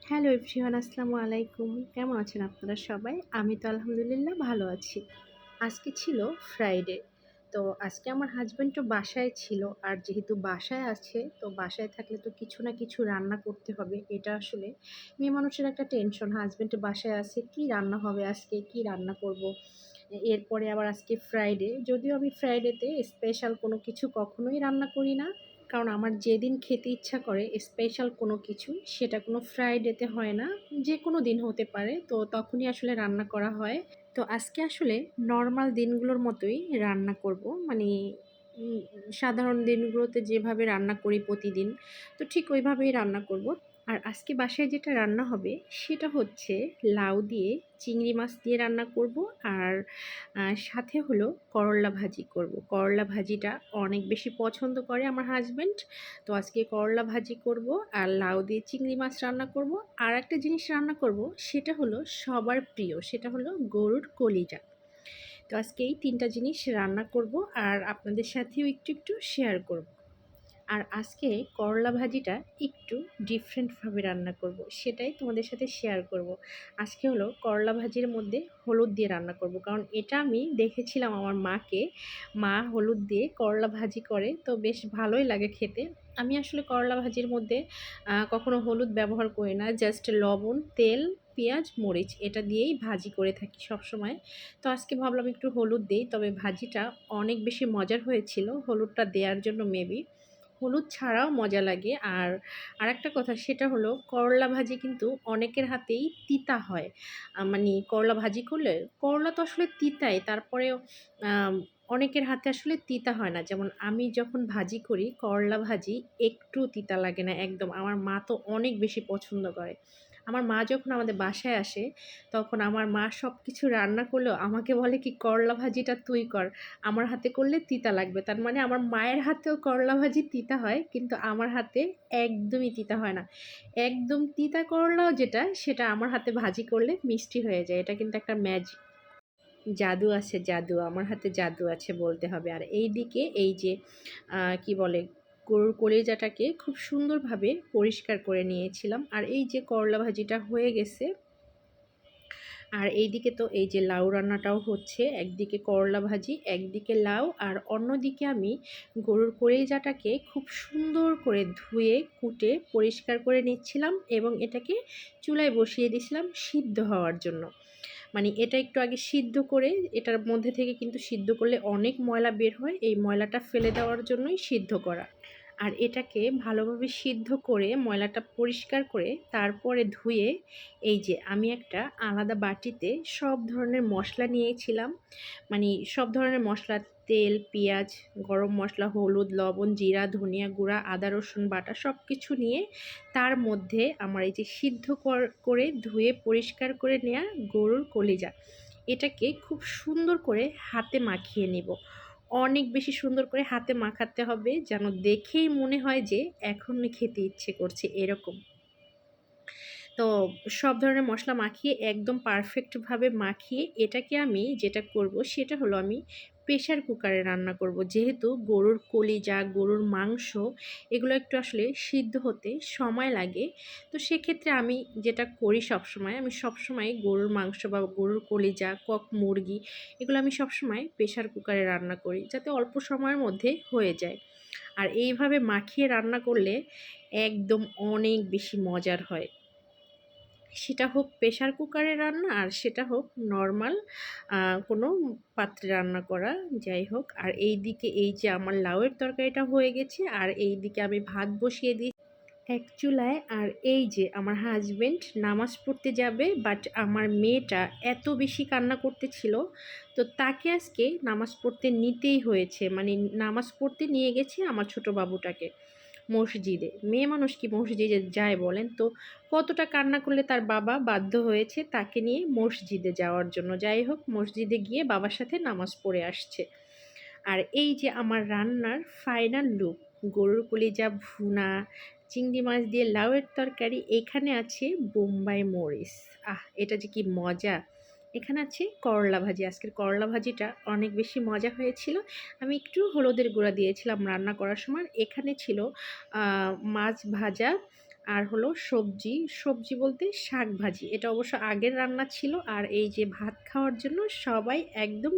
Hello everyone, আসসালামু আলাইকুম। কেমন আছেন আপনারা সবাই? আমি তো আলহামদুলিল্লাহ ভালো আছি। আজকে ছিল ফ্রাইডে। তো আজকে আমার হাসব্যান্ডও বাসায় ছিল। আর যেহেতু বাসায় আছে, তো বাসায় থাকলে তো কিছু না কিছু রান্না করতে হবে। এটা আসলে মেয়ে মানুষের একটা টেনশন। হাসব্যান্ড বাসায় আছে, কি রান্না হবে আজকে? কি রান্না করব? এরপরে আবার আজকে ফ্রাইডে। যদিও আমি ফ্রাইডেতে স্পেশাল কোনো কিছু কখনোই রান্না করি না। কারণ আমার যেদিন খেতে ইচ্ছা করে স্পেশাল কোনো কিছু, সেটা কোনো ফ্রাইডেতে হয় না। যেকোনো দিন হতে পারে। তো তখনই আসলে রান্না করা হয়। তো আজকে আসলে নরমাল দিনগুলোর মতোই রান্না করব। মানে উম সাধারণ দিনগুলোতে যেভাবে রান্না করি প্রতিদিন, তো ঠিক ওইভাবেই রান্না করব। আর আজকে বাসায় যেটা রান্না হবে সেটা হচ্ছে লাউ দিয়ে চিংড়ি মাছ দিয়ে রান্না করব। আর সাথে হলো করল্লা ভাজি করব। করল্লা ভাজিটা অনেক বেশি পছন্দ করে আমার হাসব্যান্ড। তো আজকে করল্লা ভাজি করব আর লাউ দিয়ে চিংড়ি মাছ রান্না করব। আর একটা জিনিস রান্না করব, সেটা হলো সবার প্রিয়, সেটা হলো গরুর কলিজা। তো আজকে এই ৩ টা জিনিস রান্না করব আর আপনাদের সাথেও একটু, একটু শেয়ার করব। আর আজকে করলা ভাজিটা একটু ডিফারেন্টভাবে রান্না করব, সেটাই তোমাদের সাথে শেয়ার করব। আজকে হলো করলা ভাজির মধ্যে হলুদ দিয়ে রান্না করব, কারণ এটা আমি দেখেছিলাম আমার মাকে। মা হলুদ দিয়ে করলা ভাজি করে, তো বেশ ভালোই লাগে খেতে। আমি আসলে করলা ভাজির মধ্যে কখনো হলুদ ব্যবহার করি না, জাস্ট লবণ, তেল, পেঁয়াজ, মরিচ এটা দিয়েই ভাজি করে থাকি সবসময়। তো আজকে ভাবলাম একটু হলুদ দিই, তবে ভাজিটা অনেক বেশি মজার হয়েছিল হলুদটা দেওয়ার জন্য মেবি। হলুদ ছাড়াও মজা লাগে। আর আরেকটা কথা, সেটা হলো করলা ভাজি কিন্তু অনেকের হাতেই তিতা হয়। মানে করলা ভাজি করলে, করলা তো আসলে তিতাই, তারপরেও আম অনেকের হাতে আসলে তিতা হয় না। যেমন আমি যখন ভাজি করি করলা ভাজি, একটু তিতা লাগে না একদম। আমার মা তো অনেক বেশি পছন্দ করে। আমার মা যখন আমাদের বাসায় আসে, তখন আমার মা সবকিছু রান্না করলেও আমাকে বলে কি, করলা ভাজিটা তুই কর। আমার হাতে করলে তিতা লাগবে। তার মানে আমার মায়ের হাতেও করলা ভাজি তিতা হয়, কিন্তু আমার হাতে একদমই তিতা হয় না। একদম তিতা করলাও যেটা, সেটা আমার হাতে ভাজি করলে মিষ্টি হয়ে যায়। এটা কিন্তু একটা ম্যাজিক, জাদু আছে, জাদু। আমার হাতে জাদু আছে বলতে হবে। আর এইদিকে এই যে কি বলে, গরুর কলিজাটাকে খুব সুন্দরভাবে পরিষ্কার করে নিয়েছিলাম। আর এই যে করলা ভাজিটা হয়ে গেছে। আর এইদিকে তো এই যে লাউ রান্নাটাও হচ্ছে, একদিকে করলা ভাজি, একদিকে লাউ, আর অন্যদিকে আমি গরুর কলিজাটাকে খুব সুন্দর করে ধুয়ে কুটে পরিষ্কার করে নিচ্ছিলাম এবং এটাকে চুলায় বসিয়ে দিয়েছিলাম সিদ্ধ হওয়ার জন্য। মানে এটা একটু আগে সিদ্ধ করে, এটার মধ্যে থেকে কিন্তু সিদ্ধ করলে অনেক ময়লা বের হয়, এই ময়লাটা ফেলে দেওয়ার জন্যই সিদ্ধ করা। আর এটাকে ভালোভাবে সিদ্ধ করে ময়লাটা পরিষ্কার করে তারপরে ধুয়ে, এই যে আমি একটা আলাদা বাটিতে সব ধরনের মশলা নিয়েছিলাম। মানে সব ধরনের মশলা, তেল, পেঁয়াজ, গরম মশলা, হলুদ, লবণ, জিরা, ধনিয়া গুঁড়া, আদা রসুন বাটা সব কিছু নিয়ে, তার মধ্যে আমার এই যে সিদ্ধ করে ধুয়ে পরিষ্কার করে নেওয়া গরুর কলিজা, এটাকে খুব সুন্দর করে হাতে মাখিয়ে নেব। অনেক বেশি সুন্দর করে হাতে মাখাতে হবে, যেন দেখেই মনে হয় যে এখনই খেতে ইচ্ছে করছে এরকম। তো সব ধরনের মশলা মাখিয়ে একদম পারফেক্টভাবে মাখিয়ে, এটাকে আমি যেটা করব সেটা হলো, আমি প্রেশার কুকারে রান্না করব। যেহেতু গরুর কলিজা, গরুর মাংস, এগুলো একটু আসলে সিদ্ধ হতে সময় লাগে। তো সেক্ষেত্রে আমি যেটা করি সবসময়, আমি সবসময় গরুর মাংস বা গরুর কলিজা, কক মুরগি, এগুলো আমি সবসময় প্রেশার কুকারে রান্না করি, যাতে অল্প সময়ের মধ্যে হয়ে যায়। আর এইভাবে মাখিয়ে রান্না করলে একদম অনেক বেশি মজার হয়। সেটা হোক প্রেশার কুকারে রান্না, আর সেটা হোক নর্মাল কোনো পাত্রে রান্না করা, যাই হোক। আর এই দিকে এই যে আমার লাউয়ের তরকারিটা হয়ে গেছে, আর এই দিকে আমি ভাত বসিয়ে দিই এক চুলায়। আর এই যে আমার হাজবেন্ড নামাজ পড়তে যাবে, বাট আমার মেয়েটা এত বেশি কান্না করতেছিল, তো তাকে আজকে নামাজ পড়তে নিতেই হয়েছে। মানে নামাজ পড়তে নিয়ে গেছে আমার ছোট বাবুটাকে মসজিদে। মেয়ে মানুষ কি মসজিদে যায় বলেন তো? কতটা কান্না করলে তার বাবা বাধ্য হয়েছে তাকে নিয়ে মসজিদে যাওয়ার জন্য। যাই হোক, মসজিদে গিয়ে বাবার সাথে নামাজ পড়ে আসছে। আর এই যে আমার রান্নার ফাইনাল লুক, গরুর কলিজা ভুনা, চিংড়ি মাছ দিয়ে লাউয়ের তরকারি, এখানে আছে বোম্বাই মরিচ। এটা যে কি মজা! এখানে আছে করলা ভাজি। আজকের করলা ভাজিটা অনেক বেশি মজা হয়েছিল। আমি একটু হলুদের গুঁড়া দিয়েছিলাম রান্না করার সময়। এখানে ছিল মাছ ভাজা, আর হলো সবজি, সবজি বলতে শাক ভাজি। এটা অবশ্য আগের রান্না ছিল। আর এই যে ভাত খাওয়ার জন্য সবাই একদম